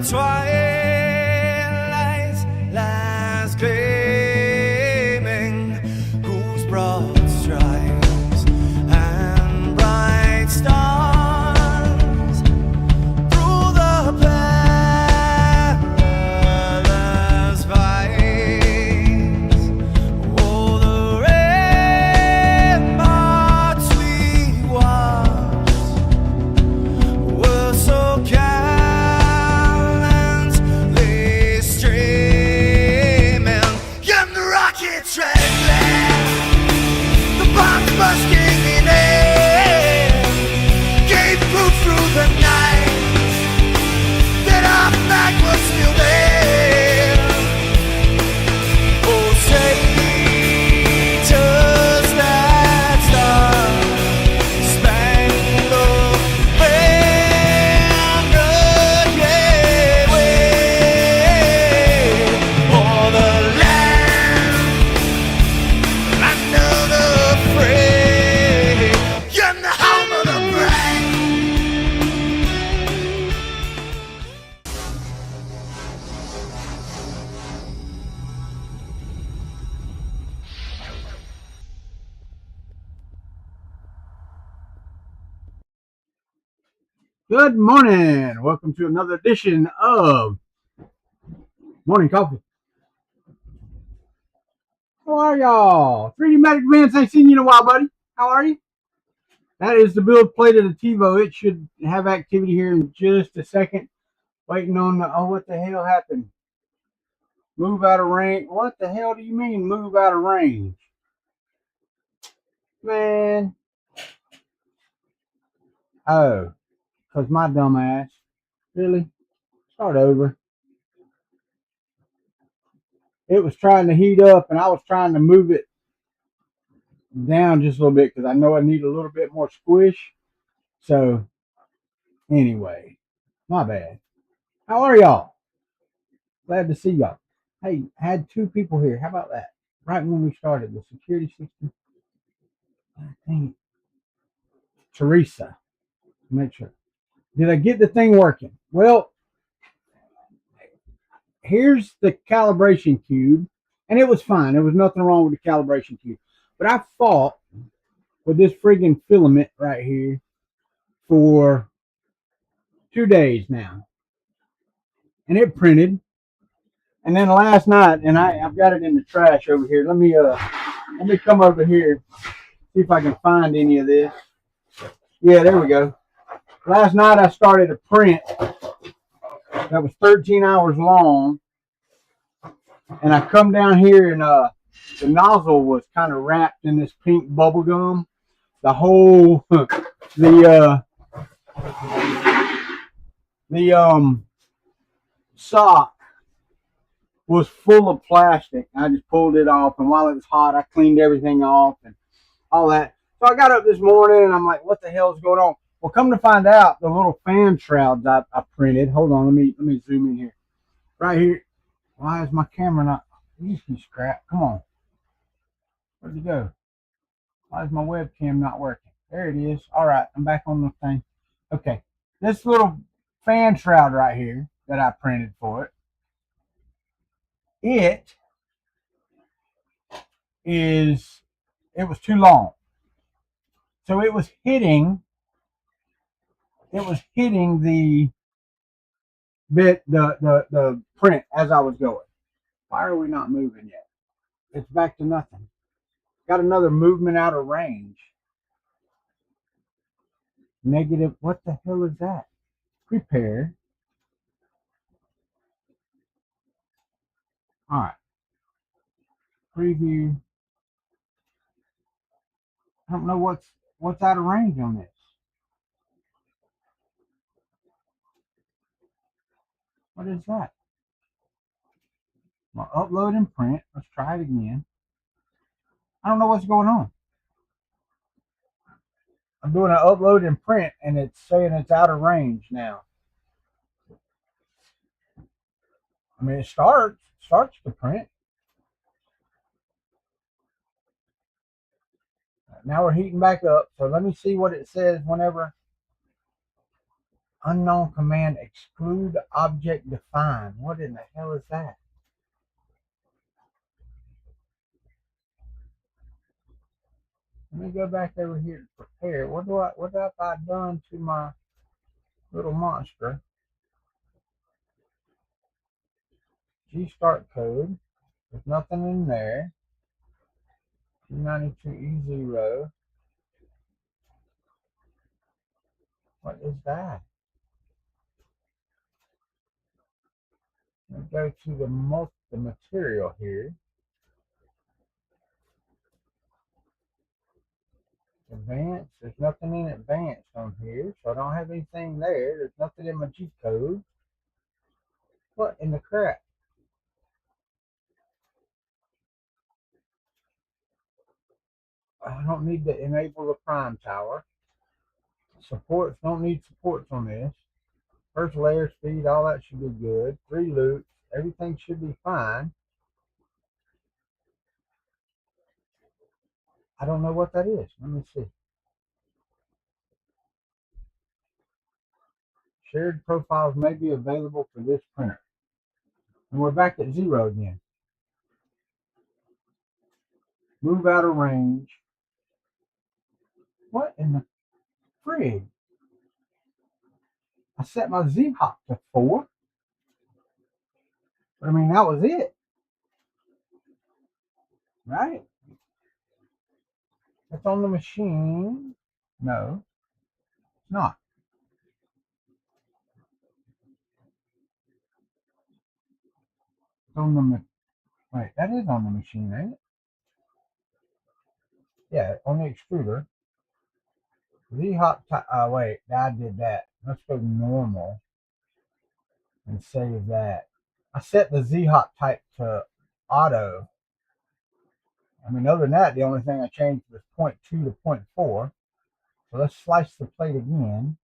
twilight lies gleaming, whose broad stripes and bright stars through the perilous fights. Oh, the ramparts we watched were so gallantly streaming, and the rockets red glare, the bombs bursting in air, gave proof through the night that our flag was still there. Oh, say does that star-spangled banner yet wave o'er the land under the fray, and the home of the brave. Good morning. Welcome to another edition of Morning Coffee. How are y'all? 3D Magic Vince, ain't seen you in a while, buddy. How are you? That is the build plate of the Tevo. It should have activity here in just a second. Waiting on the, oh, what the hell happened? Move out of range. What the hell do you mean move out of range? Man. Oh, because my dumb ass. Really? Start over. It was trying to heat up and I was trying to move it down just a little bit because I know I need a little bit more squish. So anyway, my bad. How are y'all? Glad to see y'all. Hey, I had 2 people here. How about that? Right when we started the security system. I think Teresa. Make sure. Did I get the thing working? Well, here's the calibration cube, and it was fine. There was nothing wrong with the calibration cube. But I fought with this friggin' filament right here for 2 days now. And it printed. And then last night, and I've got it in the trash over here. Let me come over here, see if I can find any of this. Yeah, there we go. Last night I started a print that was 13 hours long, and I come down here and the nozzle was kind of wrapped in this pink bubble gum. The whole the sock was full of plastic. I just pulled it off, and while it was hot, I cleaned everything off and all that. So I got up this morning, and I'm like, "What the hell is going on?" Well, come to find out, the little fan shrouds I printed. Hold on, let me zoom in here. Right here. Why is my camera not? You scrap. Come on. Where'd it go? Why is my webcam not working? There it is. All right, I'm back on the thing. Okay, this little fan shroud right here that I printed for it. It was too long. So it was hitting the bit, the print as I was going. Why are we not moving yet? It's back to nothing. Got another movement out of range. Negative, what the hell is that? Prepare. All right. Preview. I don't know what's out of range on this. What is that? Well, upload and print. Let's try it again. I don't know what's going on. I'm doing an upload and print, and it's saying it's out of range now. I mean, it starts to print. Now we're heating back up. So let me see what it says whenever. Unknown command, exclude object define. What in the hell is that? Let me go back over here to prepare. What have I done to my little monster? G start code. There's nothing in there. G92E0. What is that? Let me go to the material here. Advanced. There's nothing in advanced on here, so I don't have anything there. There's nothing in my G code. What in the crap? I don't need to enable the prime tower. Supports, don't need supports on this. First layer speed, all that should be good. 3 loops, everything should be fine. I don't know what that is. Let me see. Shared profiles may be available for this printer. And we're back at 0 again. Move out of range. What in the frig? I set my Z hop to 4. But I mean, that was it. Right? It's on the machine. No, it's not. It's on the wait, that is on the machine, ain't it? Yeah, on the extruder. Z hop. Wait, I did that. Let's go normal and save that. I set the Z hop type to auto. I mean, other than that, the only thing I changed was 0.2 to 0.4. So let's slice the plate again.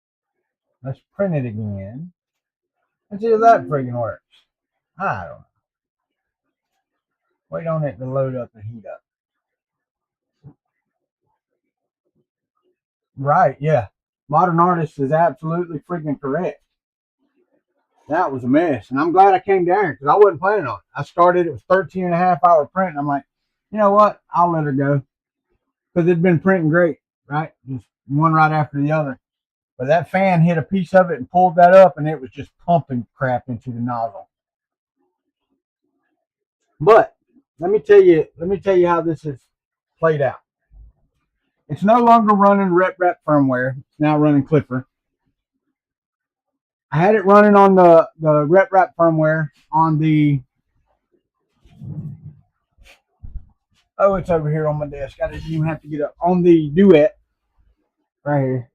Let's print it again. Let's see if that friggin' works. I don't know. Wait on it to load up and heat up. Right, yeah. Modern Artist is absolutely freaking correct. That was a mess. And I'm glad I came down because I wasn't planning on it. I started, it was 13.5 hour print. And I'm like, you know what? I'll let her go. Because it'd been printing great, right? Just one right after the other. But that fan hit a piece of it and pulled that up, and it was just pumping crap into the nozzle. But let me tell you how this is played out. It's no longer running RepRap firmware. It's now running Clipper. I had it running on the RepRap firmware on the. Oh, it's over here on my desk. I didn't even have to get up. On the Duet, right here.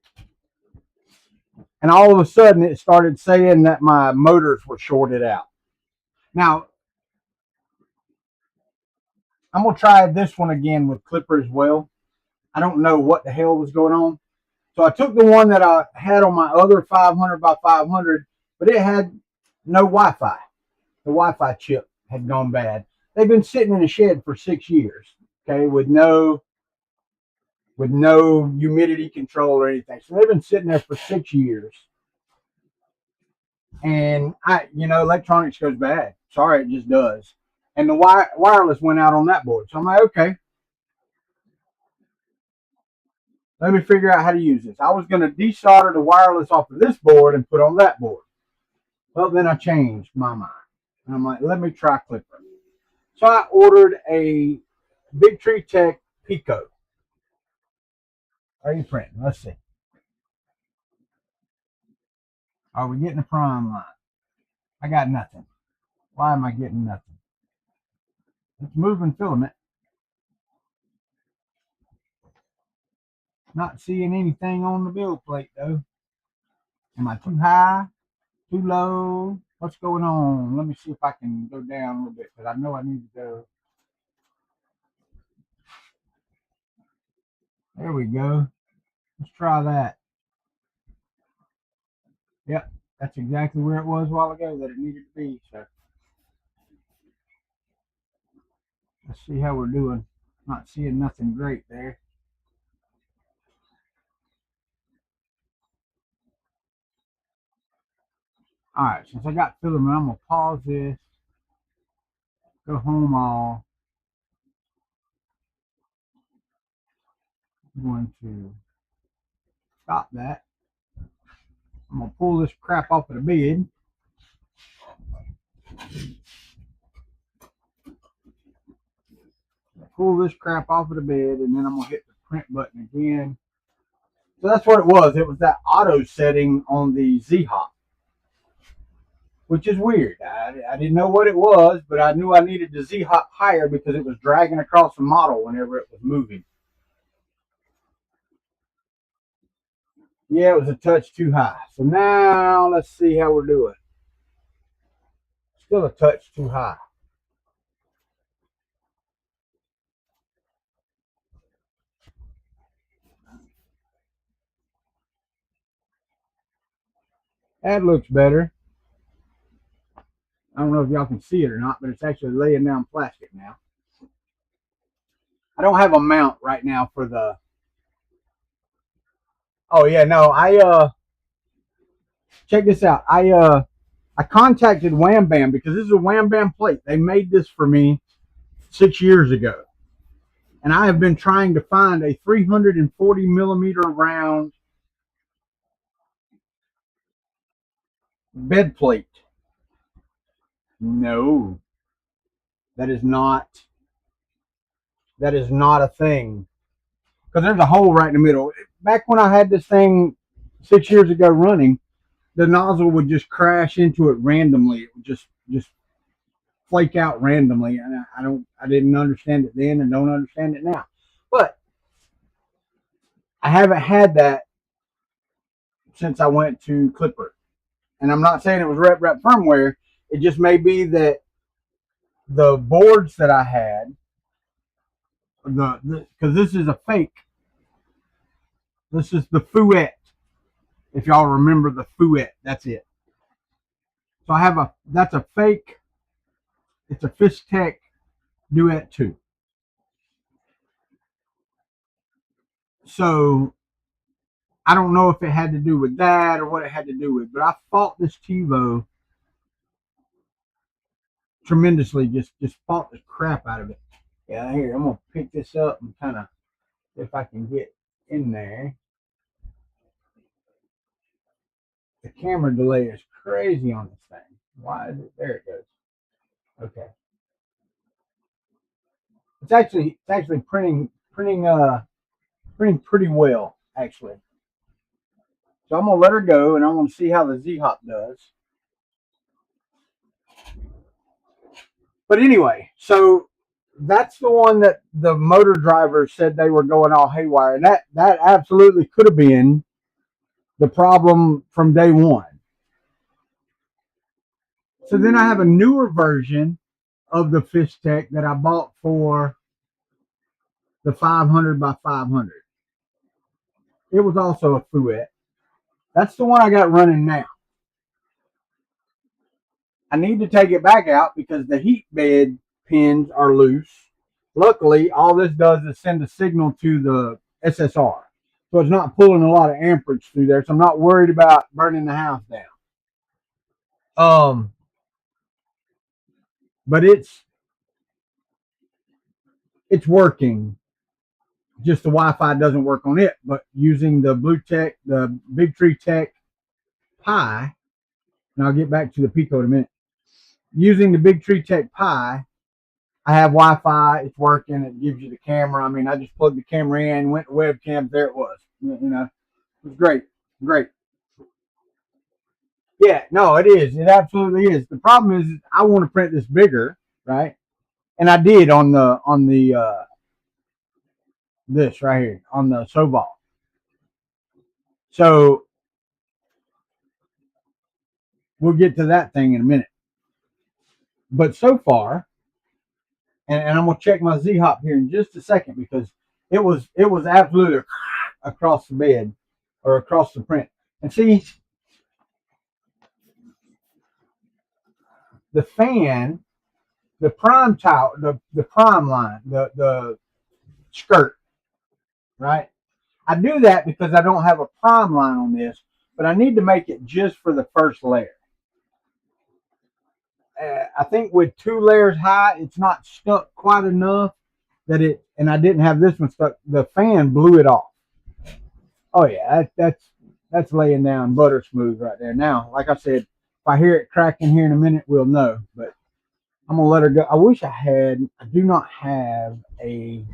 And all of a sudden, it started saying that my motors were shorted out. Now, I'm going to try this one again with Clipper as well. I don't know what the hell was going on. So I took the one that I had on my other 500 by 500, but it had no Wi-Fi. The Wi-Fi chip had gone bad. They've been sitting in a shed for 6 years, okay, with no humidity control or anything. So they've been sitting there for 6 years. And electronics goes bad. Sorry, it just does. And the wireless went out on that board. So I'm like, okay, let me figure out how to use this. I was going to desolder the wireless off of this board and put on that board. Well, then I changed my mind. And I'm like, let me try Clipper. So I ordered a Big Tree Tech Pico. Are you printing? Let's see. Are we getting a prime line? I got nothing. Why am I getting nothing? It's moving filament. Not seeing anything on the build plate though. Am I too high? Too low? What's going on? Let me see if I can go down a little bit because I know I need to go. There we go. Let's try that. Yep, that's exactly where it was a while ago that it needed to be. So let's see how we're doing. Not seeing nothing great there. All right, since I got filament, I'm gonna pause this, go home all. I'm going to stop that. I'm gonna pull this crap off of the bed. Pull this crap off of the bed, and then I'm gonna hit the print button again. So that's what it was. It was that auto setting on the Z-Hop, which is weird. I didn't know what it was, but I knew I needed the Z-Hop higher because it was dragging across the model whenever it was moving. Yeah, it was a touch too high. So now let's see how we're doing. Still a touch too high. That looks better. I don't know if y'all can see it or not, but it's actually laying down plastic now. I don't have a mount right now for the. Oh yeah, no, check this out. I contacted Wham Bam because this is a Wham Bam plate. They made this for me 6 years ago, and I have been trying to find a 340 millimeter round bed plate. No, that is not. That is not a thing because there's a hole right in the middle. Back when I had this thing 6 years ago running, the nozzle would just crash into it randomly. It would just flake out randomly, and I didn't understand it then, and don't understand it now. But I haven't had that since I went to Clipper, and I'm not saying it was rep firmware. It just may be that the boards that I had, the because this is a fake. This is the Fouette. If y'all remember the Fouette, that's it. So I have that's a fake. It's a Fishtech Duet 2. So I don't know if it had to do with that or what it had to do with, but I fought this Tevo tremendously. Just fought the crap out of it. Yeah, here I'm gonna pick this up and kind of if I can get in there. The camera delay is crazy on this thing. Why is it? There it goes. Okay. It's actually printing pretty well actually. So I'm gonna let her go and I'm gonna see how the Z Hop does. But anyway, so that's the one that the motor driver said they were going all haywire, and that absolutely could have been the problem from day one. So then I have a newer version of the Fishtech that I bought for the 500 by 500. It was also a Fouette. That's the one I got running now. I need to take it back out because the heat bed pins are loose. Luckily, all this does is send a signal to the SSR. So it's not pulling a lot of amperage through there. So I'm not worried about burning the house down. But it's working. Just the Wi-Fi doesn't work on it. But using the the Big Tree Tech Pi, and I'll get back to the Pico in a minute. Using the Big Tree Tech Pi, I have Wi-Fi. It's working. It gives you the camera. I mean, I just plugged the camera in, went to webcam. There it was. You know, it was great. Great. Yeah, no, it is. It absolutely is. The problem is I want to print this bigger, right? And I did on the this right here on the Soval. So we'll get to that thing in a minute. But so far, and I'm gonna check my Z Hop here in just a second because it was absolutely across the bed or across the print. And see the fan, the prime towel, the prime line, the skirt, right? I do that because I don't have a prime line on this, but I need to make it just for the first layer. I think with 2 layers high, it's not stuck quite enough that it. And I didn't have this one stuck. The fan blew it off. Oh yeah, that's laying down butter smooth right there. Now, like I said, if I hear it cracking here in a minute, we'll know. But I'm gonna let her go. I wish I had. I do not have a.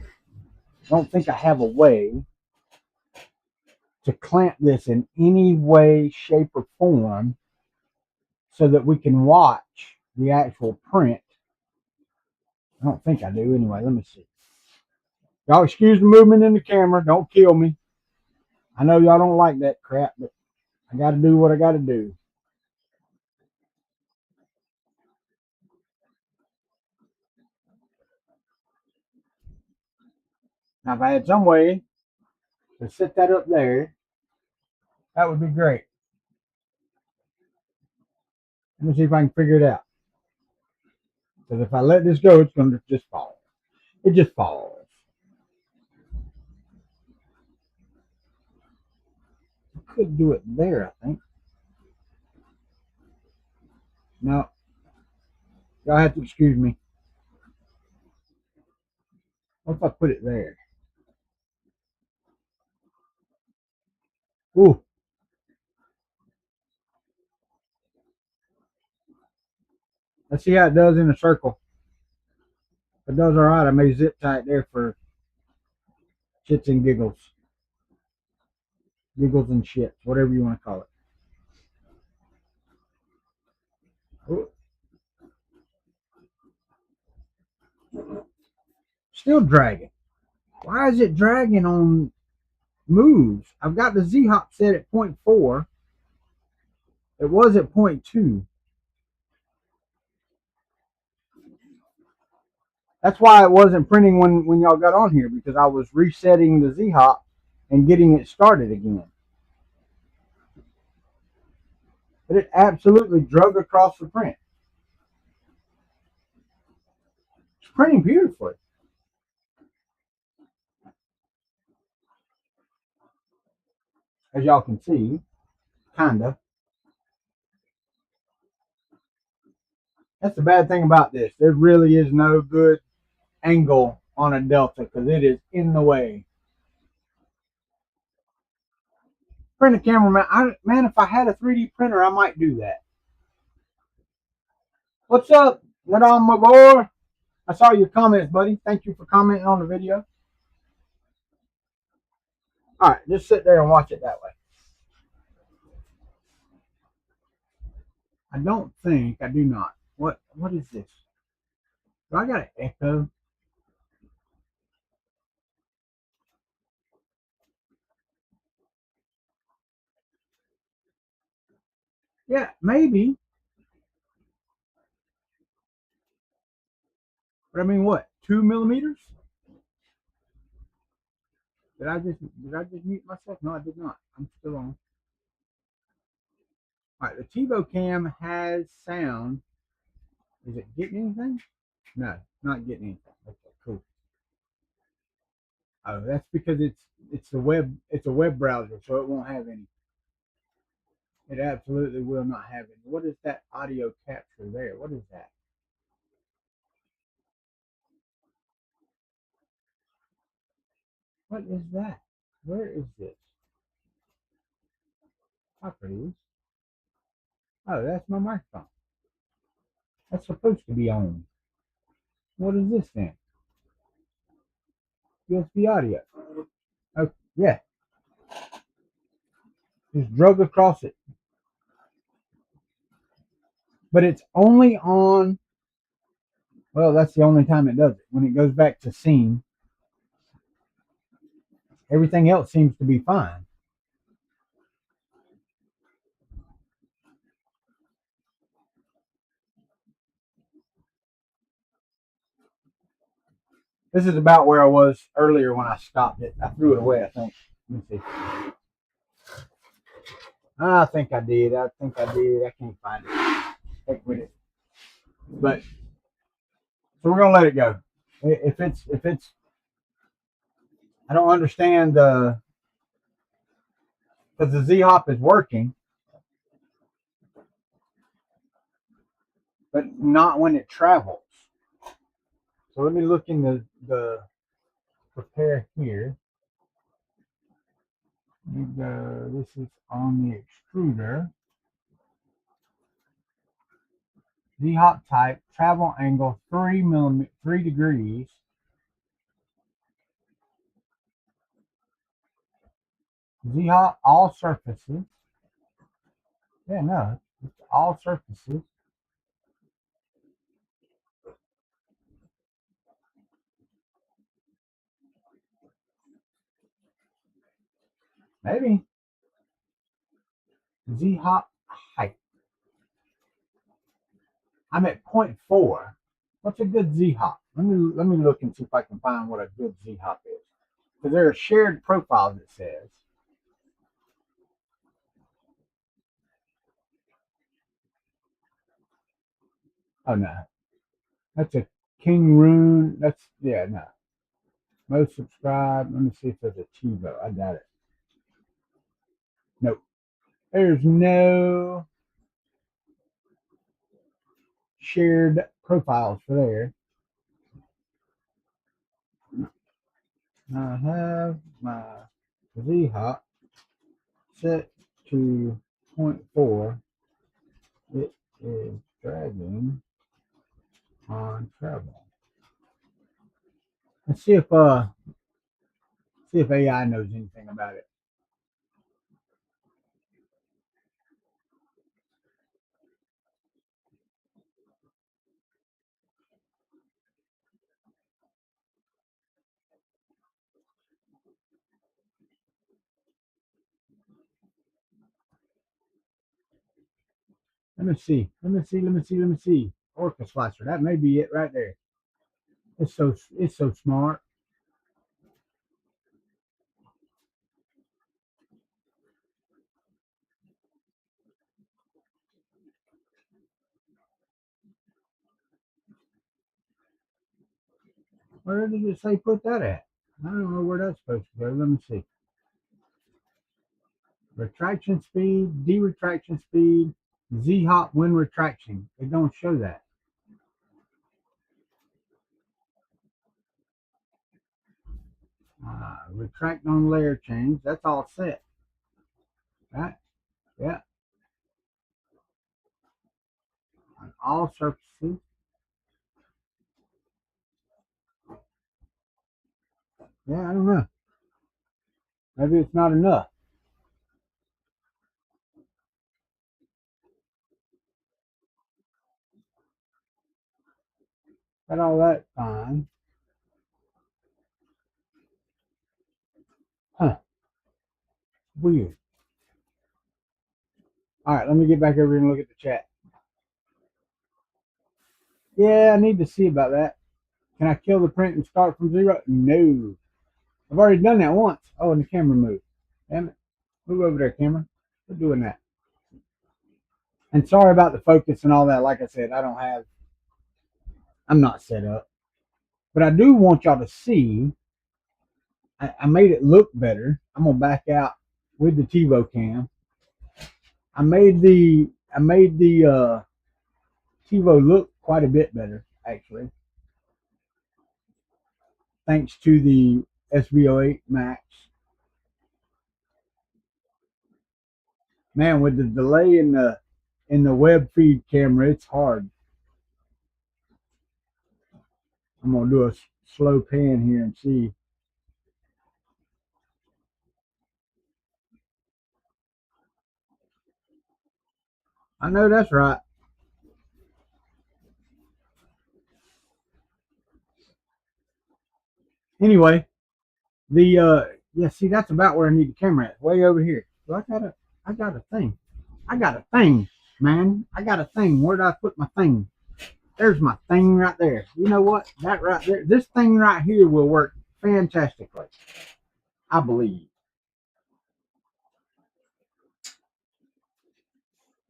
I don't think I have a way to clamp this in any way, shape, or form so that we can watch the actual print. I don't think I do. Anyway, let me see. Y'all excuse the movement in the camera. Don't kill me. I know y'all don't like that crap, but I got to do what I got to do. Now, if I had some way to set that up there, that would be great. Let me see if I can figure it out. Because if I let this go, it's going to just fall. It just falls. I could do it there, I think. No, y'all have to excuse me. What if I put it there? Ooh. Let's see how it does in a circle. If it does all right, I may zip tie it there for shits and giggles. Giggles and shits, whatever you want to call it. Ooh. Still dragging. Why is it dragging on moves? I've got the Z-hop set at 0.4. It was at 0.2. That's why it wasn't printing when y'all got on here, because I was resetting the Z-hop and getting it started again. But it absolutely drug across the print. It's printing beautifully. As y'all can see, kinda. That's the bad thing about this. There really is no good angle on a Delta because it is in the way. Print a camera, man, if I had a 3D printer, I might do that. What's up, Madame, my boy? I saw your comments, buddy. Thank you for commenting on the video. All right, just sit there and watch it that way. I don't think, I do not. What is this? Do I got an echo? Yeah, maybe. But I mean, what? 2 millimeters? Did I just mute myself? No, I did not. I'm still on. All right, the Tevo cam has sound. Is it getting anything? No, not getting anything. Okay, cool. Oh, that's because it's the web. It's a web browser, so it won't have any. It absolutely will not have any. What is that audio capture there? What is that? What is that? Where is this? Properties. Oh, that's my microphone. That's supposed to be on. What is this then? USB audio. Oh, yeah. Just drug across it. But it's only on. Well, that's the only time it does it. When it goes back to scene, everything else seems to be fine. This is about where I was earlier when I stopped it. I threw it away, I think. Let me see. I think I did. I can't find it. Heck with it. But so we're gonna let it go. If it's I don't understand the because the Z hop is working, but not when it travels. So let me look in the prepare here. You go, this is on the extruder. Z-hop type, travel angle 3 degrees. Z-hop, all surfaces. Yeah, no, it's all surfaces. Maybe. Z-hop height. I'm at 0.4. What's a good Z-hop? Let me look and see if I can find what a good Z-hop is. Because there are shared profiles, it says. Oh no. That's a King Rune. That's yeah, no. Most subscribed. Let me see if there's a Tevo. I doubt it. Nope. There's no shared profiles for there. I have my Z-hop set to zero point 0.4. It is dragging on travel. Let's see if AI knows anything about it. Let me see. Let me see. Orca slicer. That may be it right there. It's so smart. Where did it say put that at? I don't know where that's supposed to go. Let me see. Retraction speed, de-retraction speed, Z-hop when retraction. It don't show that. Retract on layer change. That's all set. Right? Yeah. On all surfaces. Yeah, I don't know. Maybe it's not enough. Got all that fine. Huh. Weird. All right, let me get back over here and look at the chat. Yeah, I need to see about that. Can I kill the print and start from zero? No. I've already done that once. Oh, and the camera moved. Damn it. Move over there, camera. We're doing that. And sorry about the focus and all that. Like I said, I'm not set up. But I do want y'all to see, I made it look better. I'm going to back out with the Tevo cam. I made the Tevo look quite a bit better, actually, thanks to the SB08 Max. Man, with the delay in the web feed camera, it's hard. I'm gonna do a slow pan here and see. I know that's right. Anyway, the yeah, see that's about where I need the camera at. Way over here. So I got a thing. I got a thing, man. I got a thing. Where did I put my thing? There's my thing right there. You know what? That right there, this thing right here will work fantastically. I believe.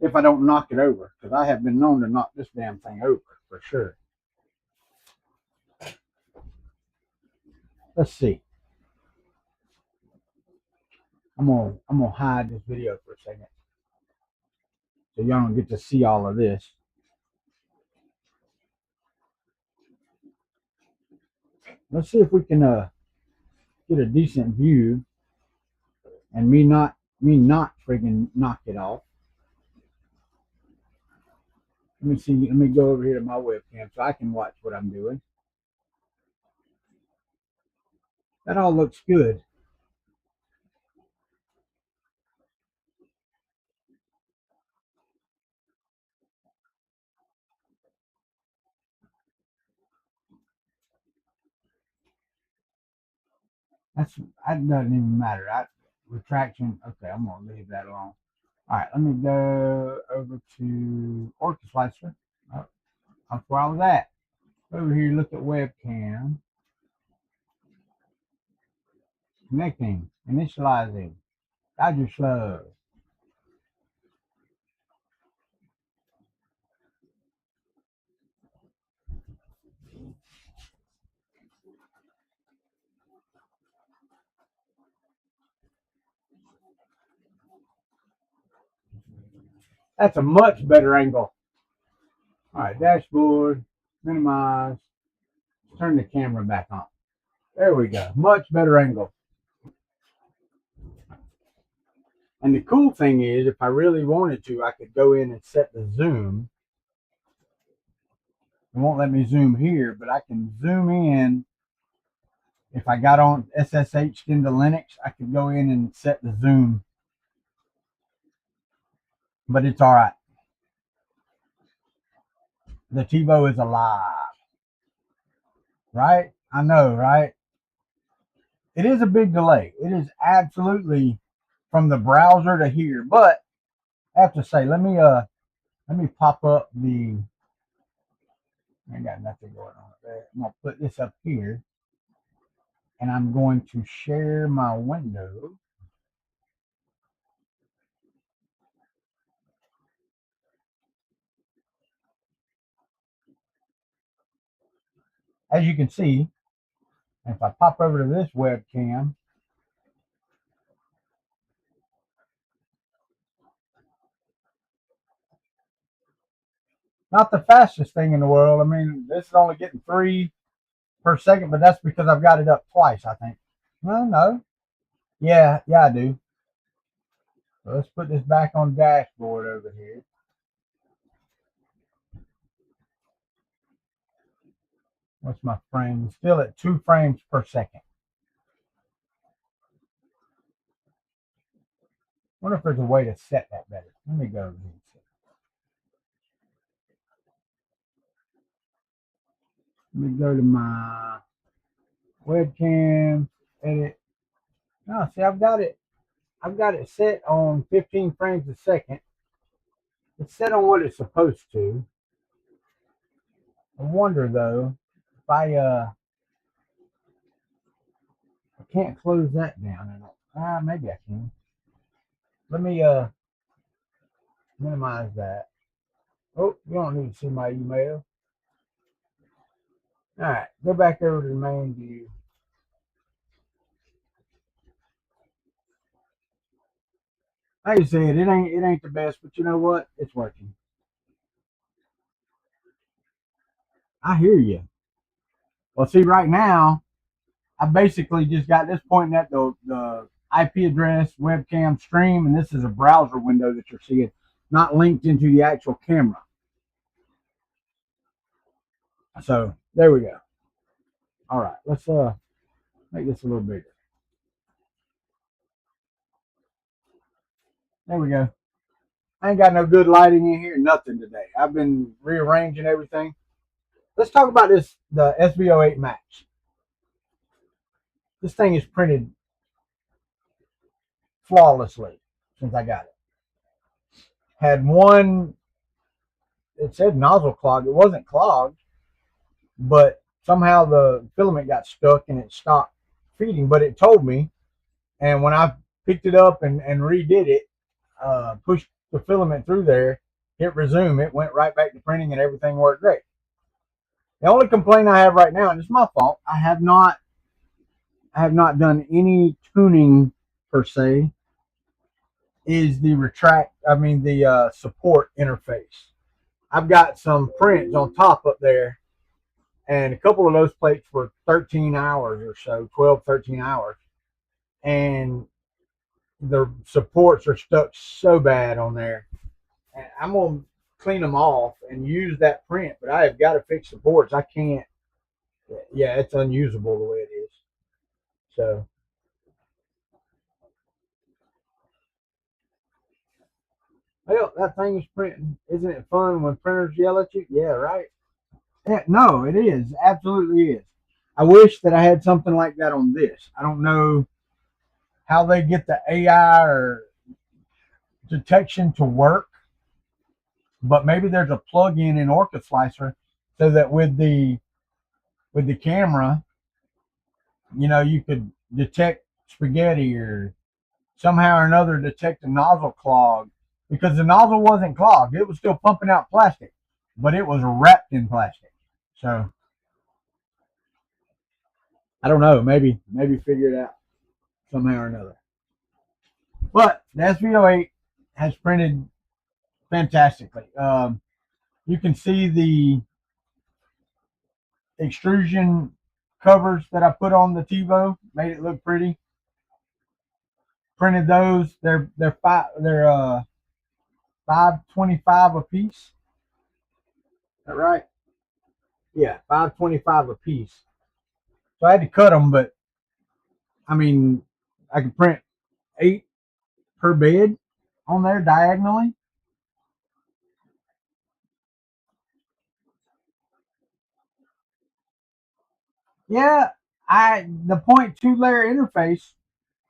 If I don't knock it over, because I have been known to knock this damn thing over for sure. Let's see. I'm gonna hide this video for a second so y'all don't get to see all of this. Let's see if we can get a decent view and me not friggin' knock it off. Let me see. Let me go over here to my webcam so I can watch what I'm doing. That all looks good. That doesn't even matter. Retraction. Okay, I'm gonna leave that alone. All right, let me go over to Orca Slicer. Oh, that's where I was at. Over here, look at webcam. Connecting, initializing. Dodger slow. That's a much better angle. All right, dashboard, minimize, turn the camera back on. There we go. Much better angle. And the cool thing is, if I really wanted to, I could go in and set the zoom. It won't let me zoom here, but I can zoom in. If I got on SSH into Linux, I could go in and set the zoom. But it's all right. The Tevo is alive. Right? I know, right? It is a big delay. It is absolutely from the browser to here. But I have to say, let me pop up the. I got nothing going on there. I'm gonna put this up here, and I'm going to share my window. As you can see, if I pop over to this webcam, not the fastest thing in the world. I mean, this is only getting 3 per second, but that's because I've got it up twice, I think. Well, no. Yeah, I do. So let's put this back on dashboard over here. What's my frame? Still at 2 frames per second. Wonder if there's a way to set that better. Let me go over here and see. Let me go to my webcam, edit. No, see, I've got it. I've got it set on 15 frames a second. It's set on what it's supposed to. I wonder though if I can't close that down. Maybe I can. Let me minimize that. Oh, you don't need to see my email. All right, go back over to the main view. Like I said, it ain't the best, but you know what? It's working. I hear you. Well, see, right now, I basically just got this pointing at the IP address, webcam, stream, and this is a browser window that you're seeing, not linked into the actual camera. So there we go. All right, let's make this a little bigger. There we go. I ain't got no good lighting in here, nothing today. I've been rearranging everything. Let's talk about the SVO8 Max. This thing is printed flawlessly since I got it. Had one, it said nozzle clogged. It wasn't clogged, but somehow the filament got stuck and it stopped feeding. But it told me, and when I picked it up and redid it, pushed the filament through there, hit resume, it went right back to printing and everything worked great. The only complaint I have right now, and it's my fault, I have not done any tuning per se, is the support interface. I've got some prints on top up there, and a couple of those plates were 13 hours or so, 12, 13 hours. And the supports are stuck so bad on there. And I'm going to clean them off and use that print, but I have got to fix the ports. I can't. Yeah, it's unusable the way it is. So, well, that thing is printing. Isn't it fun when printers yell at you? Yeah, right. Yeah, no, it is. Absolutely is. I wish that I had something like that on this. I don't know how they get the AI or detection to work, but maybe there's a plug-in in Orca Slicer so that with the camera, you could detect spaghetti or somehow or another detect a nozzle clog because the nozzle wasn't clogged. It was still pumping out plastic, but it was wrapped in plastic. So I don't know. Maybe figure it out somehow or another. But the SVO8 has printed fantastically. You can see the extrusion covers that I put on the Tevo, made it look pretty. Printed those. They're 525 a piece. Is that right? Yeah, 525 a piece. So I had to cut them, but I mean, I could print 8 per bed on there diagonally. Yeah, the 0.2 layer interface,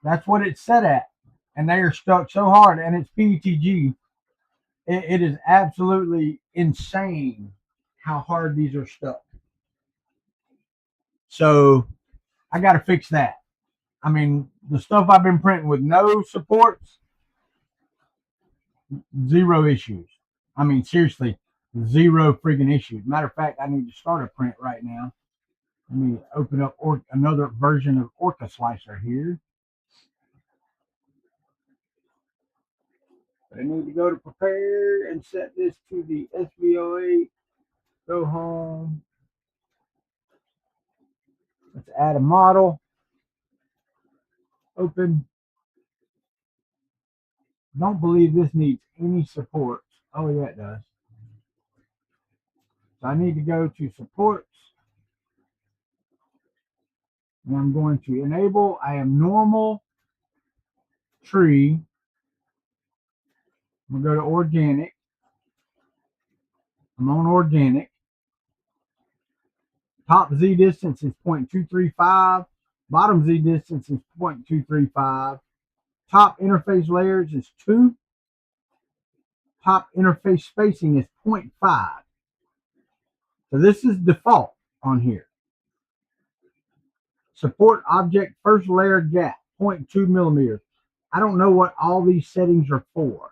that's what it's set at. And they are stuck so hard, and it's PETG. It is absolutely insane how hard these are stuck. So I got to fix that. I mean, the stuff I've been printing with no supports, zero issues. I mean, seriously, zero freaking issues. Matter of fact, I need to start a print right now. Let me open up another version of Orca Slicer here. But I need to go to prepare and set this to the SVO8. Go home. Let's add a model. Open. Don't believe this needs any support. Oh, yeah, it does. So I need to go to supports. And I'm going to enable. I am normal tree. I'm going to go to organic. I'm on organic. Top Z distance is 0.235. Bottom Z distance is 0.235. Top interface layers is 2. Top interface spacing is 0.5. So this is default on here. Support object first layer gap, 0.2 millimeters. I don't know what all these settings are for.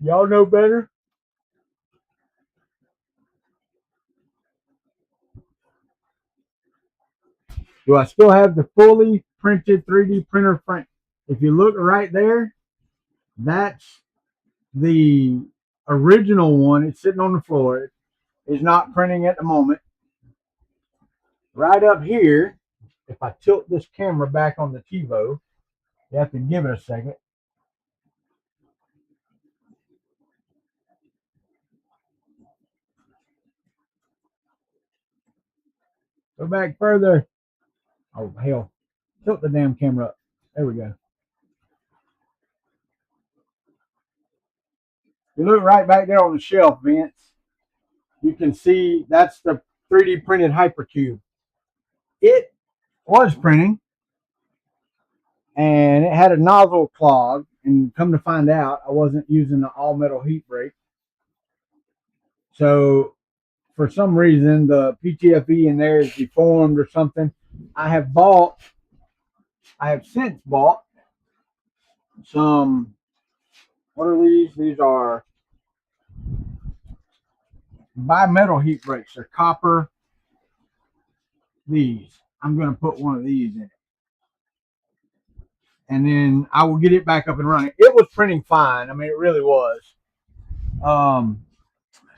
Y'all know better? Do I still have the fully printed 3D printer frame? If you look right there, that's the original one. It's sitting on the floor. It's not printing at the moment. Right up here, if I tilt this camera back on the Tevo, you have to give it a second. Go back further. Oh, hell. Tilt the damn camera up. There we go. You look right back there on the shelf, Vince. You can see that's the 3D printed hypercube. It was printing, and it had a nozzle clog. And come to find out, I wasn't using the all metal heat break. So for some reason, the PTFE in there is deformed or something. I have since bought some. What are these? These are bimetal heat breaks. They're copper. These. I'm going to put one of these in it. And then I will get it back up and running. It was printing fine. I mean, it really was.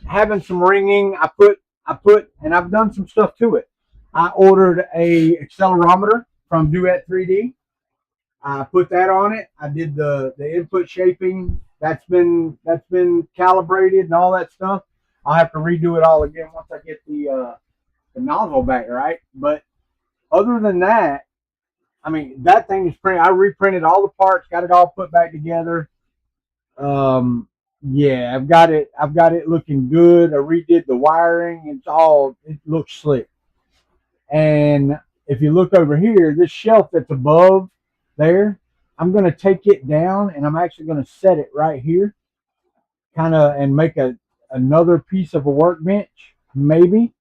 having some ringing. And I've done some stuff to it. I ordered a accelerometer from Duet 3D. I put that on it. I did the input shaping. That's been calibrated and all that stuff. I'll have to redo it all again once I get the nozzle back right. But other than that, I mean that thing is printed. I reprinted all the parts, got it all put back together. Um, yeah, I've got it. I've got it looking good. I redid the wiring. It looks slick. And if you look over here, this shelf that's above there, I'm going to take it down and I'm actually going to set it right here, kind of, and make another piece of a workbench. Maybe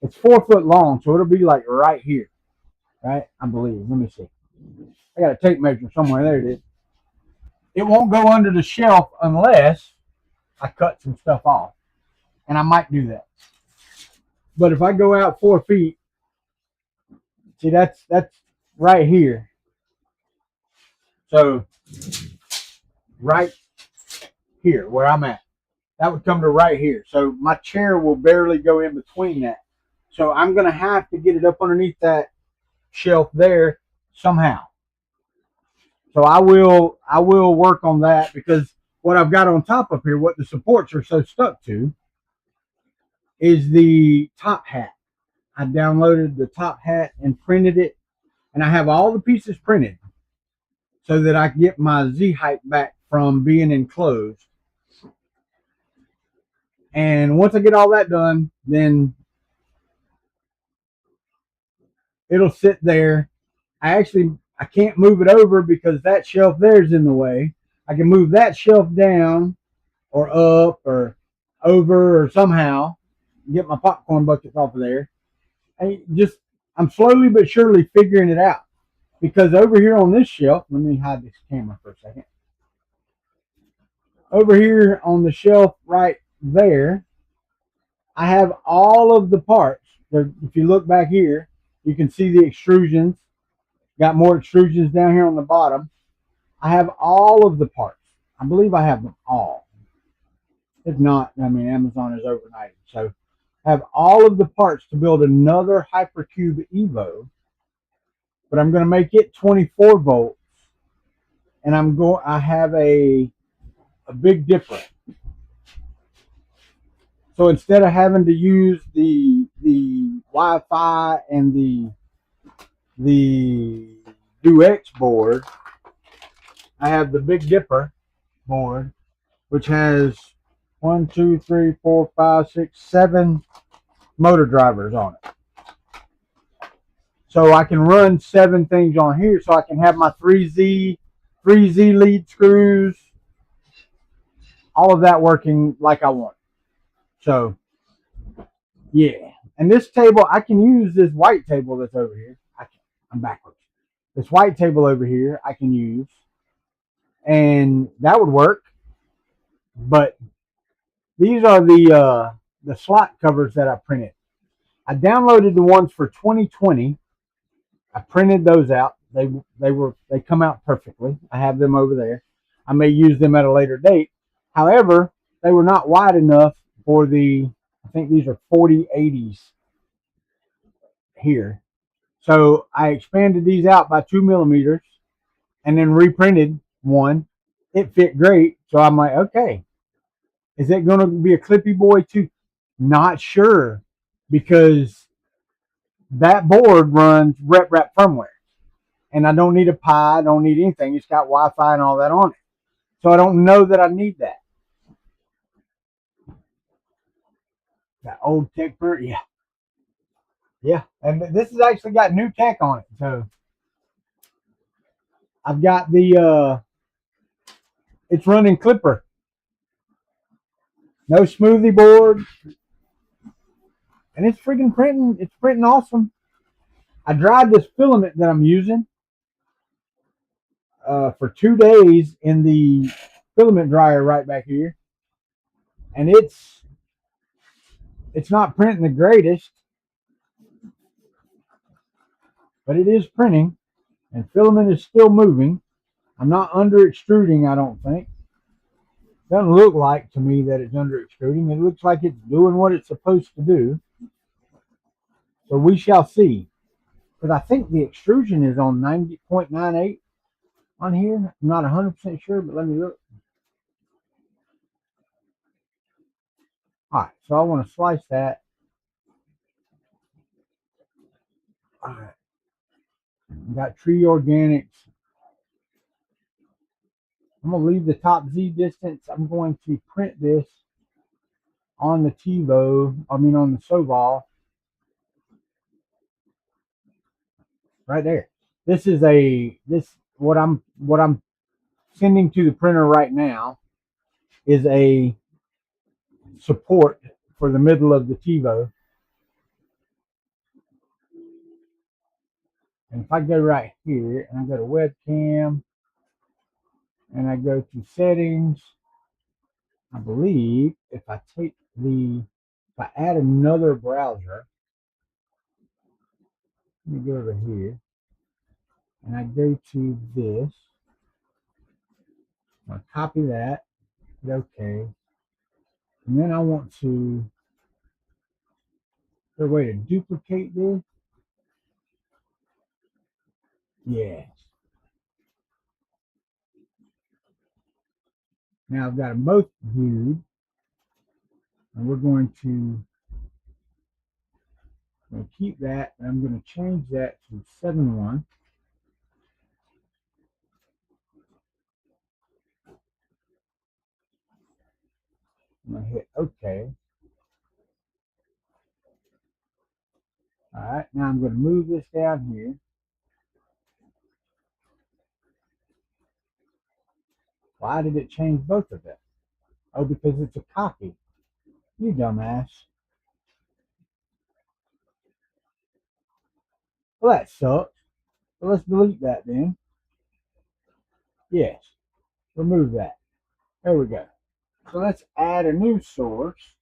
it's 4 foot long, so it'll be like right here, right? I believe. Let me see. I got a tape measure somewhere. There it is. It won't go under the shelf unless I cut some stuff off, and I might do that. But if I go out 4 feet, see that's right here. So right here where I'm at, that would come to right here. So my chair will barely go in between that. So I'm gonna have to get it up underneath that shelf there somehow. So I will work on that because what I've got on top of here, what the supports are so stuck to, is the top hat. I downloaded the top hat and printed it, and I have all the pieces printed so that I can get my Z height back from being enclosed. And once I get all that done, then it'll sit there. I can't move it over because that shelf there is in the way. I can move that shelf down or up or over or somehow get my popcorn buckets off of there. I'm slowly but surely figuring it out because over here on this shelf, let me hide this camera for a second. Over here on the shelf right there, I have all of the parts. If you look back here, you can see the extrusions. Got more extrusions down here on the bottom. I have all of the parts. I believe I have them all. If not, I mean, Amazon is overnighted. So I have all of the parts to build another Hypercube Evo, but I'm going to make it 24 volts, and I have a Big Dipper. So instead of having to use the Wi-Fi and the DuX board, I have the Big Dipper board, which has 1, 2, 3, 4, 5, 6, 7 motor drivers on it. So I can run 7 things on here, so I can have my 3Z lead screws, all of that working like I want. So yeah, and this table, I can use this white table that's over here. I'm backwards. This white table over here I can use, and that would work. But these are the slot covers that I printed. I downloaded the ones for 2020. I printed those out. They come out perfectly. I have them over there. I may use them at a later date. However, they were not wide enough for I think these are 4080s here. So I expanded these out by 2 millimeters and then reprinted one. It fit great. So I'm like, okay, is it going to be a Clippy Boy too? Not sure, because that board runs RepRap firmware, and I don't need a Pi, I don't need anything. It's got Wi-Fi and all that on it. So I don't know that I need that. That old tech bird, yeah. Yeah, and this has actually got new tech on it. So I've got it's running Clipper. No smoothie board. And it's freaking printing. It's printing awesome. I dried this filament that I'm using for 2 days in the filament dryer right back here. And it's not printing the greatest, but it is printing. And filament is still moving. I'm not under extruding, I don't think. Doesn't look like to me that it's under extruding. It looks like it's doing what it's supposed to do. So we shall see. Because I think the extrusion is on 90.98 on here. I'm not 100% sure, but let me look. All right, so I want to slice that. All right. Got Tree Organics. I'm going to leave the top Z distance. I'm going to print this on the Tevo, on the Soval. Right there. This is what I'm sending to the printer right now is a support for the middle of the Tevo. And if I go right here and I go to webcam and I go to settings, I believe if I add another browser, let me go over here and I go to this. I'm going to copy that, hit OK. And then I want to, is there a way to duplicate this? Yes. Now I've got them both viewed, and we're going to keep that, and I'm going to change that to 7.1. I'm going to hit OK. All right, now I'm going to move this down here. Why did it change both of them? Oh, because it's a copy. You dumbass. Well, that sucks. So let's delete that then. Yes, remove that. There we go. So let's add a new source.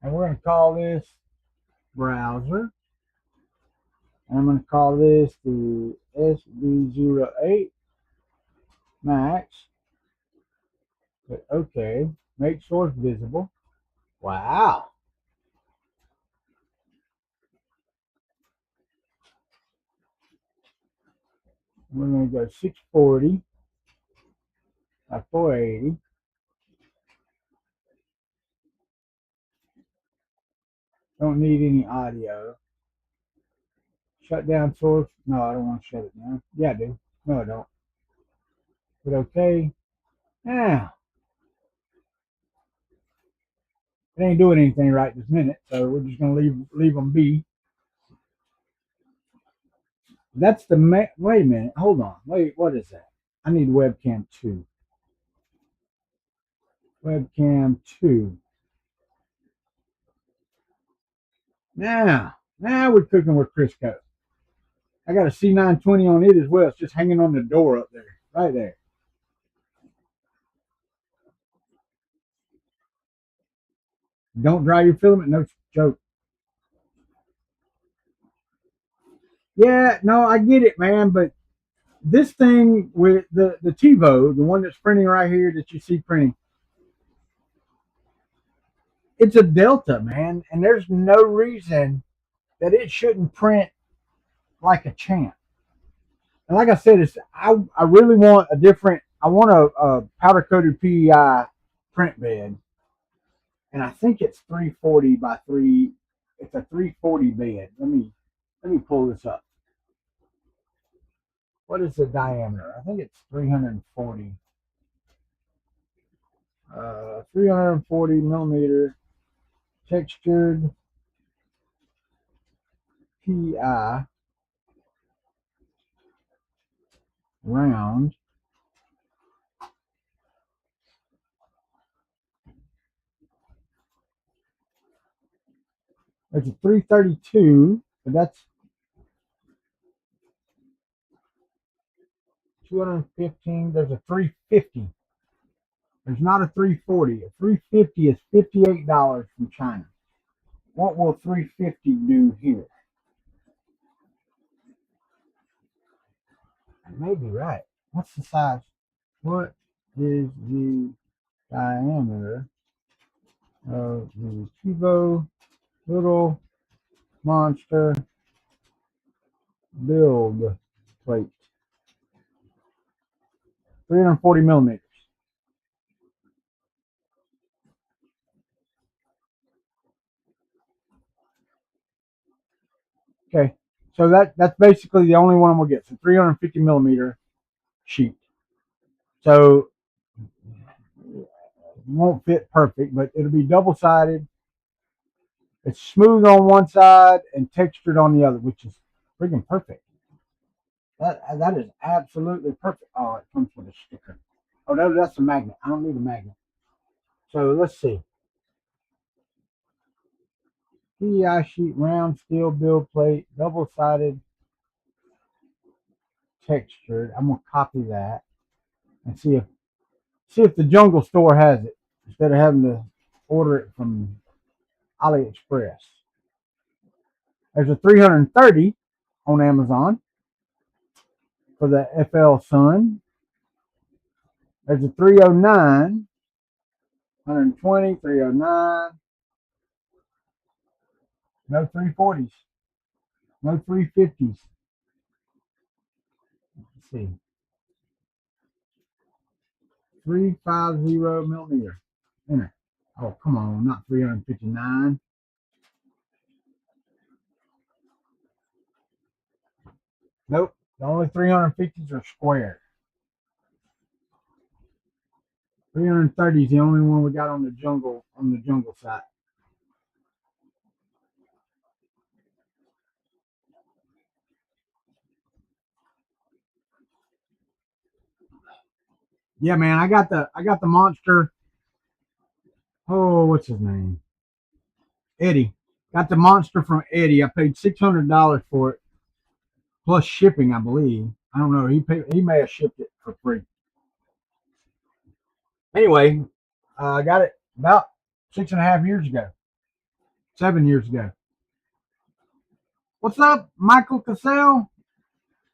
And we're going to call this browser. And I'm going to call this the SB08 Max. But okay, make source visible. Wow. We're going to go 640 by 480. Don't need any audio. Shut down source. No, I don't want to shut it down. Yeah, I do. No, I don't. Hit OK. Now, it ain't doing anything right this minute, so we're just going to leave them be. That's the wait a minute. Hold on. Wait, what is that? I need webcam 2. Webcam 2. Now we're cooking with Crisco. I got a C920 on it as well. It's just hanging on the door up there, right there. Don't dry your filament, no joke. Yeah, no, I get it, man, but this thing with the Tevo, the one that's printing right here that you see printing, it's a Delta, man, and there's no reason that it shouldn't print like a champ. And like I said, I really want a different. I want a powder coated PEI print bed, and I think it's 340 by 3. It's a 340 bed. Let me pull this up. What is the diameter? I think it's 340. 340 millimeter textured PI round. There's a 332, but that's 215. There's a 350. There's not a 340. A 350 is $58 from China. What will 350 do here? I may be right. What's the size? What? is the diameter of the Tevo little monster build plate? 340 millimeters. Okay, so that's basically the only one I'm gonna get. So 350 millimeter sheet. So it won't fit perfect, but it'll be double sided. It's smooth on one side and textured on the other, which is freaking perfect. That is absolutely perfect. Oh, it comes with a sticker. Oh no, that's a magnet. I don't need a magnet. So let's see. PEI sheet, round steel build plate, double sided, textured. I'm gonna copy that and see if the Jungle Store has it instead of having to order it from AliExpress. There's a 330 on Amazon for the FL Sun. There's a 309, 120, 309. No 340s. No 350s. Let's see. 350 millimeter. Enter. Oh, come on. Not 359. Nope. The only 350s are square. 330 is the only one we got on the jungle side. Yeah, man, I got the monster. Oh, what's his name? Eddie. Got the monster from Eddie. I paid $600 for it plus shipping, I believe. I don't know. He may have shipped it for free. Anyway, I got it about 6.5 years ago, 7 years ago. What's up, Michael Cassell?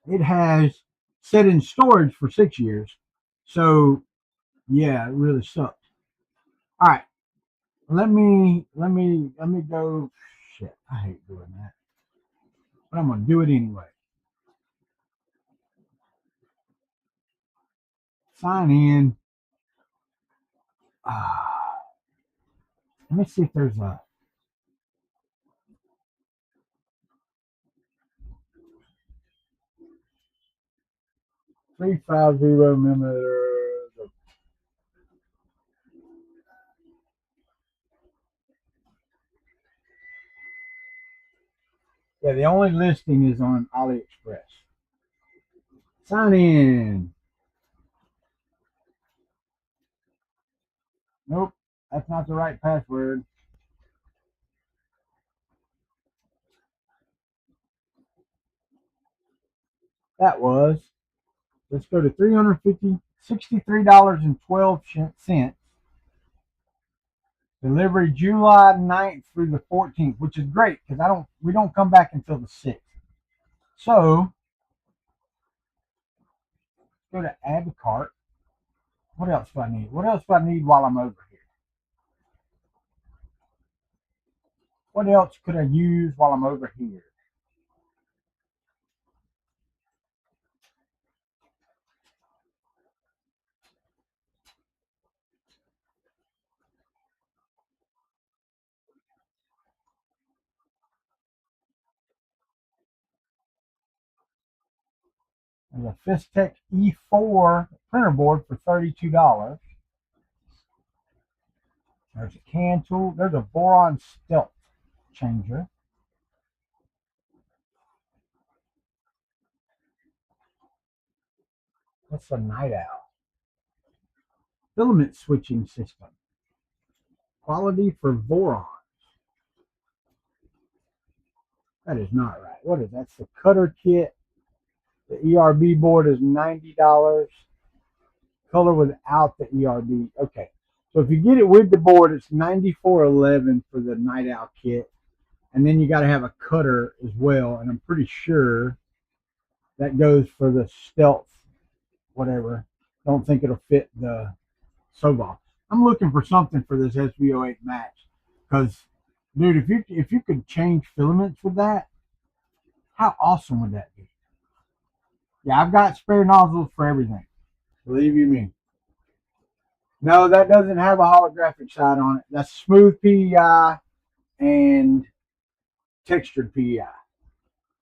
It has set in storage for 6 years, so yeah, it really sucked. All right, let me go. Shit, I hate doing that, but I'm gonna do it anyway. Sign in. Let me see if there's a 350 millimeter. Yeah, the only listing is on AliExpress. Sign in. Nope, that's not the right password. That was. Let's go to 350 $63.12. Delivery July 9th through the 14th, which is great because we don't come back until the 6th. So go to add to cart. What else do I need? What else do I need while I'm over here? What else could I use while I'm over here? There's a Fistech E4 printer board for $32. There's a can tool. There's a boron stealth changer. What's a night owl? Filament switching system. Quality for boron. That is not right. What is that? That's the cutter kit. The ERB board is $90. Color without the ERB. Okay. So if you get it with the board, it's $94.11 for the night owl kit. And then you got to have a cutter as well. And I'm pretty sure that goes for the stealth, whatever. Don't think it'll fit the Sobol. I'm looking for something for this SVO8 Max because, dude, if you could change filaments with that, how awesome would that be? Yeah, I've got spare nozzles for everything. Believe you me. No, that doesn't have a holographic side on it. That's smooth PEI and textured PEI.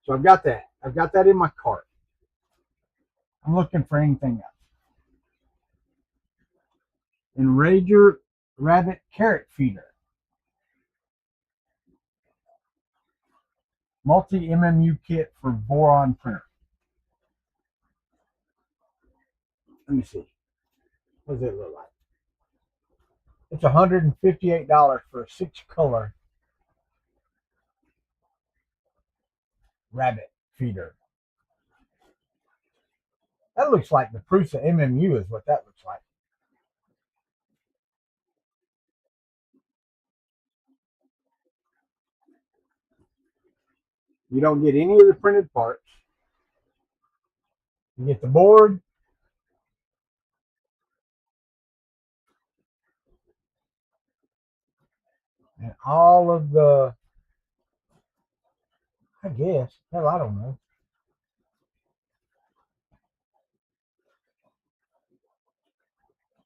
So I've got that. I've got that in my cart. I'm looking for anything else. Enrager Rabbit Carrot Feeder. Multi-MMU kit for Boron printer. Let me see. What does it look like? It's $158 for a 6-color rabbit feeder. That looks like the Prusa MMU is what that looks like. You don't get any of the printed parts. You get the board. And all of the, I guess, hell, I don't know.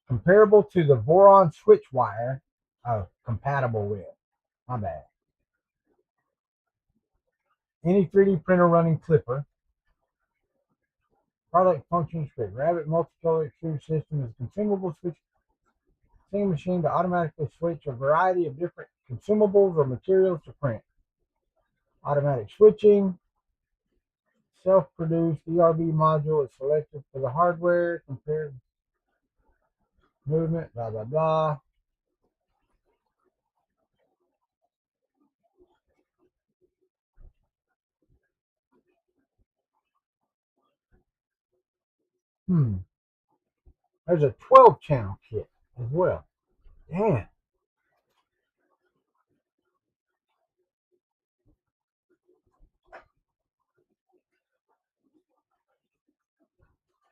Comparable to the Voron switch wire. Oh, compatible with. My bad. Any 3D printer running clipper. Product function script. Rabbit multicolor extrude system is a consumable switch machine to automatically switch a variety of different consumables or materials to print. Automatic switching. Self-produced ERB module is selected for the hardware. Compared movement. Blah blah blah. There's a 12-channel kit as well. Damn.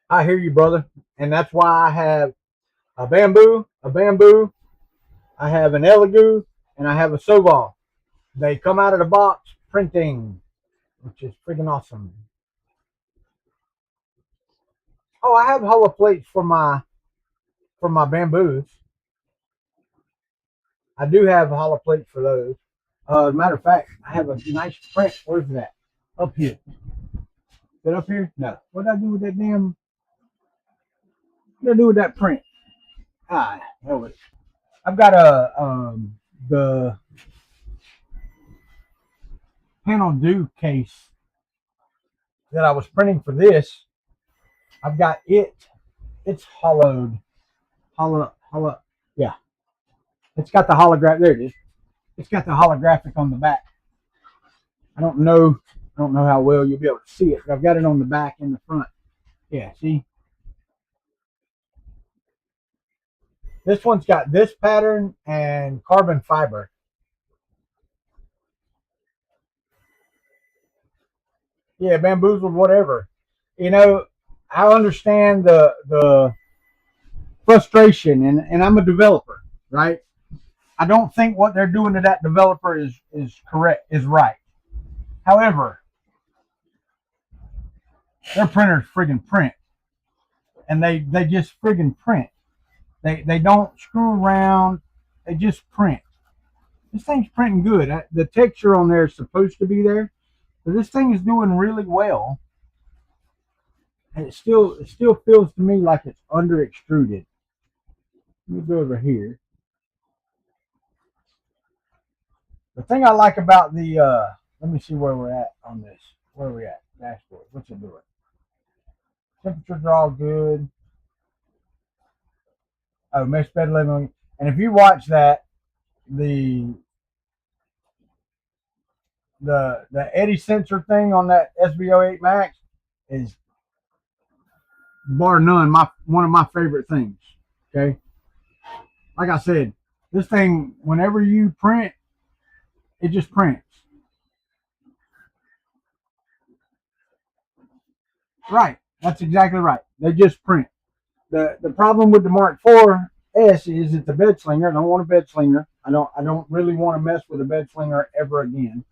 I hear you, brother. And that's why I have a bamboo, I have an elegoo, and I have a Sobol. They come out of the box printing, which is freaking awesome. Oh, I have hollow plates for my bamboos. I do have hollow plates for those. As a matter of fact, I have a nice print. Where's that? Up here. Is it up here? No. What did I do with that damn? What did I do with that print? Ah, hell with it. I've got the panel do case that I was printing for this. I've got it. It's hollowed. Hollow. Yeah. It's got the holograph. There it is. It's got the holographic on the back. I don't know how well you'll be able to see it, but I've got it on the back and the front. Yeah, see? This one's got this pattern and carbon fiber. Yeah, bamboozled, whatever. You know, I understand the frustration, and I'm a developer, right? I don't think what they're doing to that developer is correct, is right. However, their printers friggin' print, and they just friggin' print. They don't screw around. They just print. This thing's printing good. The texture on there is supposed to be there, but this thing is doing really well. And it still feels to me like it's under extruded. Let me go over here. The thing I like about the let me see where we're at on this. Where are we at? Dashboard. What's it doing? Temperatures are all good. Oh, mesh bed leveling. And if you watch that, the eddy sensor thing on that SVO8 Max is bar none one of my favorite things. Okay, like I said, this thing whenever you print, it just prints. Right, that's exactly right. They just print. The problem with the Mark IV is it's a bed slinger. I don't want a bed slinger. I don't really want to mess with a bed slinger ever again.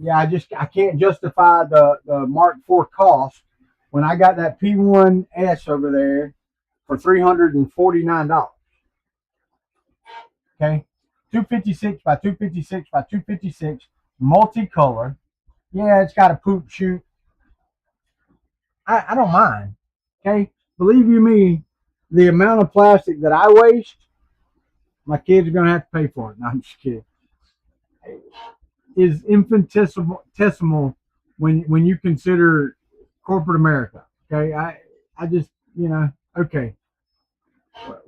Yeah, I can't justify the Mark IV cost when I got that P1S over there for $349. Okay, 256 by 256 by 256, multicolor. Yeah, it's got a poop chute. I don't mind. Okay, believe you me, the amount of plastic that I waste, my kids are gonna have to pay for it. No, I'm just kidding. Is infinitesimal when you consider corporate America. Okay, I just okay,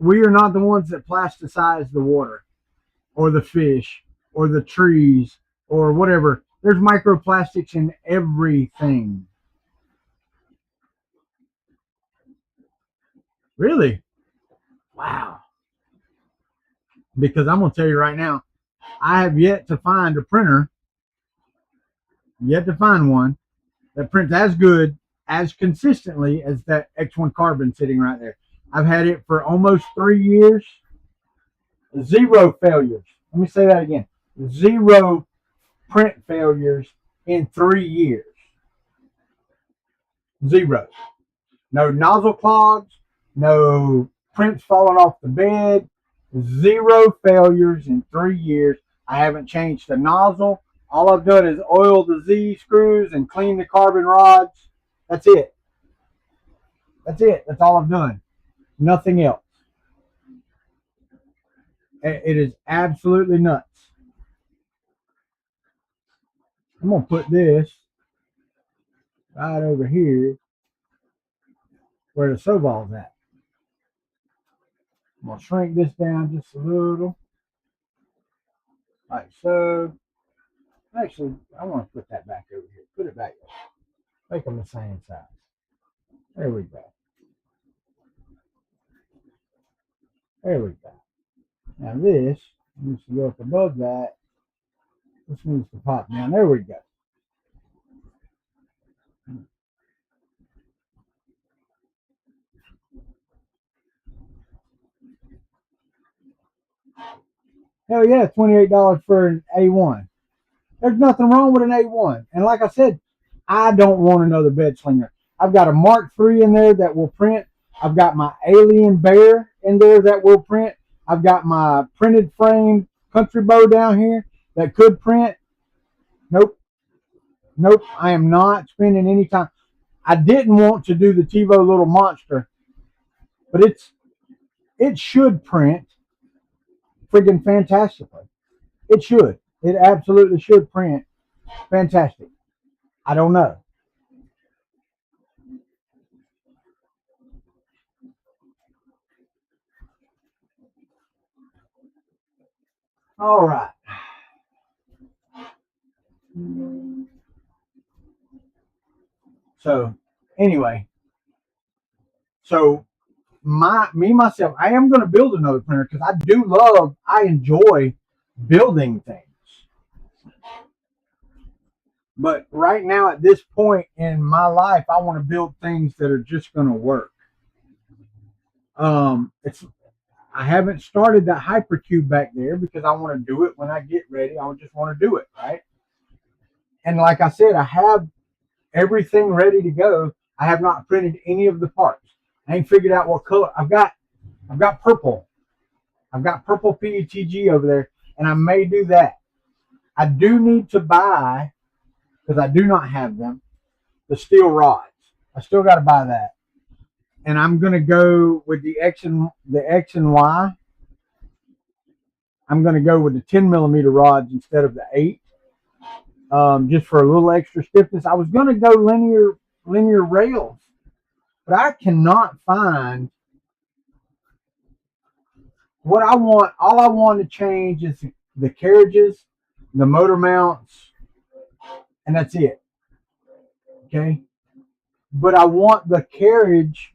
we are not the ones that plasticize the water or the fish or the trees or whatever. There's microplastics in everything. Really? Wow. Because I'm gonna tell you right now, I have yet to find a printer, yet to find one that prints as good, as consistently as that X1 Carbon sitting right there. I've had it for almost 3 years. Zero failures. Let me say that again. Zero print failures in 3 years. Zero. No nozzle clogs, no prints falling off the bed. Zero failures in 3 years. I haven't changed the nozzle. All I've done is oil the Z screws and clean the carbon rods. That's it. That's it. That's all I've done. Nothing else. It is absolutely nuts. I'm going to put this right over here where the Soval's at. I'm going to shrink this down just a little. Like so. Actually, I want to put that back over here. Put it back. Make them the same size. There we go. There we go. Now this needs to go up above that. This needs to pop down. There we go. Hell yeah, $28 for an A1. There's nothing wrong with an A1. And like I said, I don't want another bed slinger. I've got a Mark III in there that will print. I've got my Alien Bear in there that will print. I've got my printed frame Country Bow down here that could print. Nope. Nope. I am not spending any time. I didn't want to do the Tevo Little Monster, but it should print friggin' fantastically. It should. It absolutely should print fantastic. I don't know. All right. So anyway, so myself, I am going to build another printer because I enjoy building things. But right now, at this point in my life, I want to build things that are just going to work. It's I haven't started the hypercube back there because I want to do it when I get ready. I just want to do it, right? And like I said, I have everything ready to go. I have not printed any of the parts. I ain't figured out what color. I've got purple. I've got purple PETG over there, and I may do that. I do need to buy, because I do not have them, the steel rods. I still got to buy that. And I'm going to go with the X and Y. I'm going to go with the 10 millimeter rods instead of the 8, just for a little extra stiffness. I was going to go linear rails, but I cannot find what I want. All I want to change is the carriages, the motor mounts, and that's it. Okay, but I want the carriage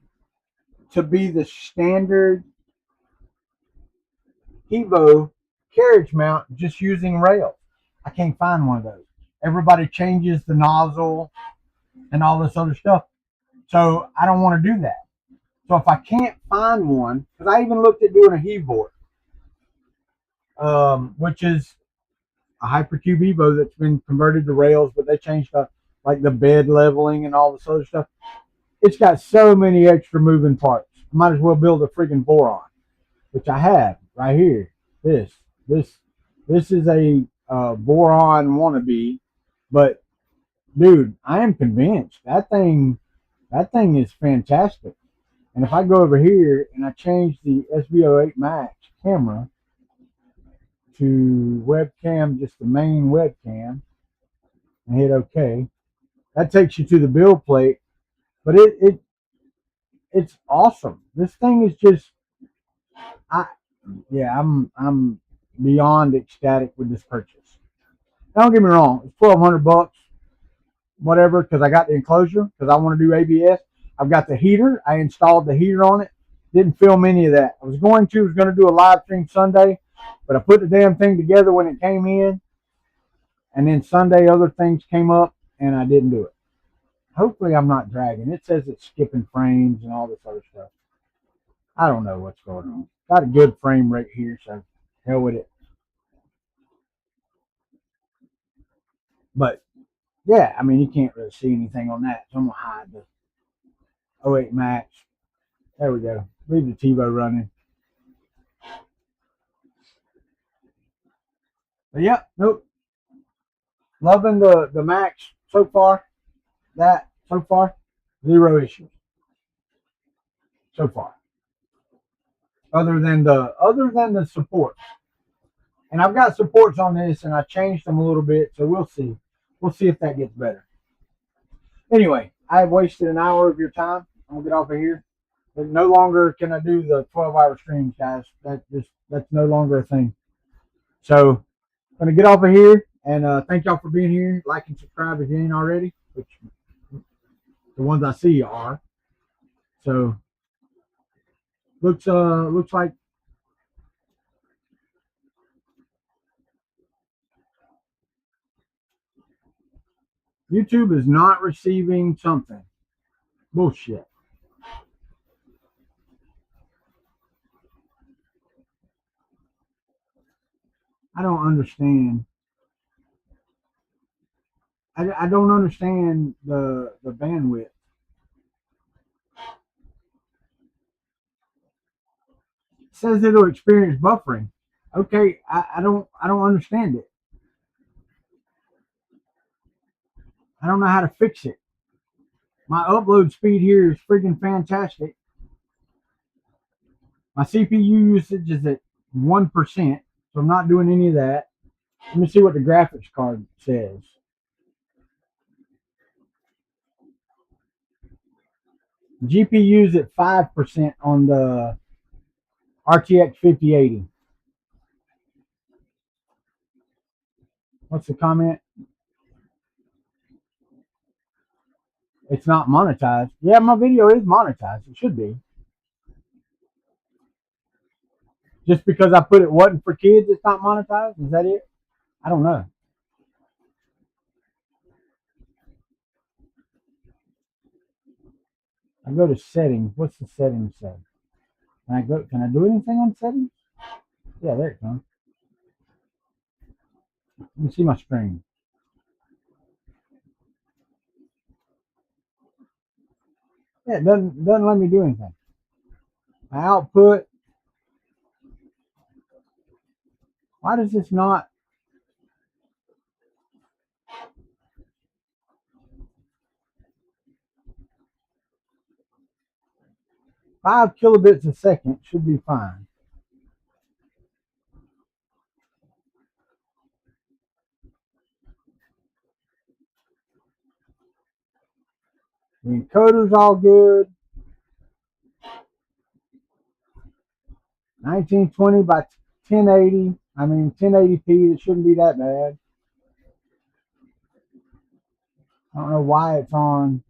to be the standard Tevo carriage mount, just using rails. I can't find one of those. Everybody changes the nozzle. and all this other stuff. So I don't want to do that. So if I can't find one, because I even looked at doing a heave board, which is a Hypercube Evo that's been converted to rails, but they changed like the bed leveling and all this other stuff. It's got so many extra moving parts. I might as well build a friggin' boron, which I have right here. This this this is a boron wannabe, but dude, I am convinced that thing is fantastic. And if I go over here and I change the SVO8 Max camera to webcam, just the main webcam, and hit OK, that takes you to the build plate. But it's awesome. This thing is just I yeah, I'm beyond ecstatic with this purchase. Don't get me wrong, it's $1,200, whatever, because I got the enclosure, because I want to do ABS. I've got the heater. I installed the heater on it. Didn't film any of that. I was going to do a live stream Sunday, but I put the damn thing together when it came in, and then Sunday other things came up, and I didn't do it. Hopefully I'm not dragging. It says it's skipping frames and all this other stuff. I don't know what's going on. Got a good frame rate here, so hell with it. But yeah, I mean, you can't really see anything on that, so I'm gonna hide the 08 Max. There we go. Leave the Tevo running. But yeah, nope. Loving the Max so far. That so far, zero issues so far. Other than the support. And I've got supports on this, and I changed them a little bit, so we'll see. We'll see if that gets better. Anyway, I have wasted an hour of your time. I'm gonna get off of here. But no longer can I do the 12-hour streams, guys. That's no longer a thing. So I'm gonna get off of here, and thank y'all for being here. Like and subscribe if you ain't already, which the ones I see are. So looks like YouTube is not receiving something. Bullshit. I don't understand. I don't understand the bandwidth. It says it'll experience buffering. Okay, I don't understand it. I don't know how to fix it. My upload speed here is freaking fantastic. My CPU usage is at 1%, so I'm not doing any of that. Let me see what the graphics card says. GPU's at 5% on the RTX 5080. What's the comment? It's not monetized. Yeah, my video is monetized. It should be. Just because I put it wasn't for kids, it's not monetized? Is that it? I don't know. I go to settings. What's the settings say? Can I do anything on settings? Yeah, there it comes. Let me see my screen. Yeah, it doesn't let me do anything. My output. Why does this not? Five kilobits a second should be fine. The encoder's all good. 1920 by 1080. I mean 1080p. It shouldn't be that bad. I don't know why it's on.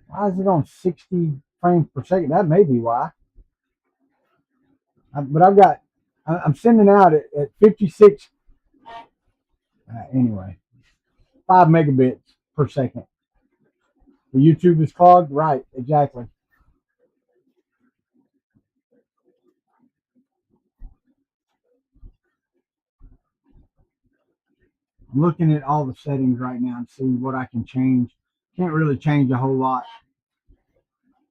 Why is it on 60 frames per second? That may be why. But I'm sending out at 56. Anyway, 5 megabits. per second. The YouTube is clogged? Right, exactly. I'm looking at all the settings right now and see what I can change. Can't really change a whole lot.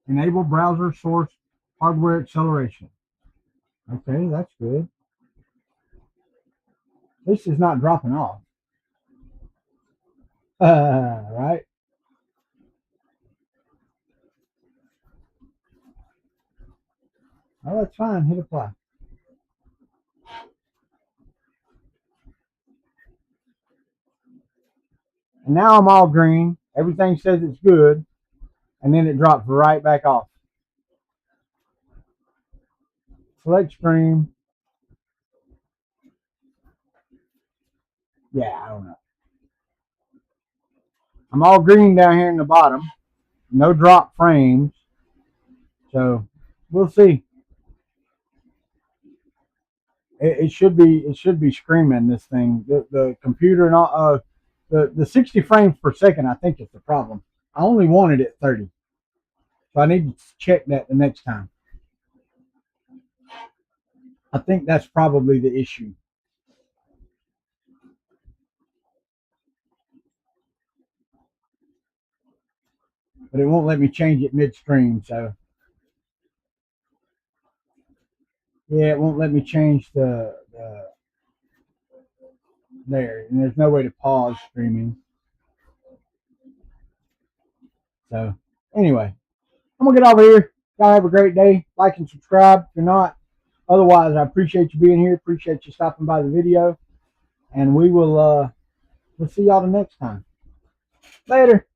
Enable browser source hardware acceleration. Okay, that's good. This is not dropping off. Right? Oh, that's fine. Hit apply. And now I'm all green. Everything says it's good. And then it drops right back off. Select stream. Yeah, I don't know. I'm all green down here in the bottom. No drop frames. So we'll see. It should be screaming, this thing. The computer and all the 60 frames per second, I think, is the problem. I only wanted it 30. So I need to check that the next time. I think that's probably the issue. But it won't let me change it midstream, so yeah, it won't let me change the there. And there's no way to pause streaming. So anyway, I'm gonna get over here. Y'all have a great day. Like and subscribe if you're not. Otherwise, I appreciate you being here. Appreciate you stopping by the video. And we'll see y'all the next time. Later.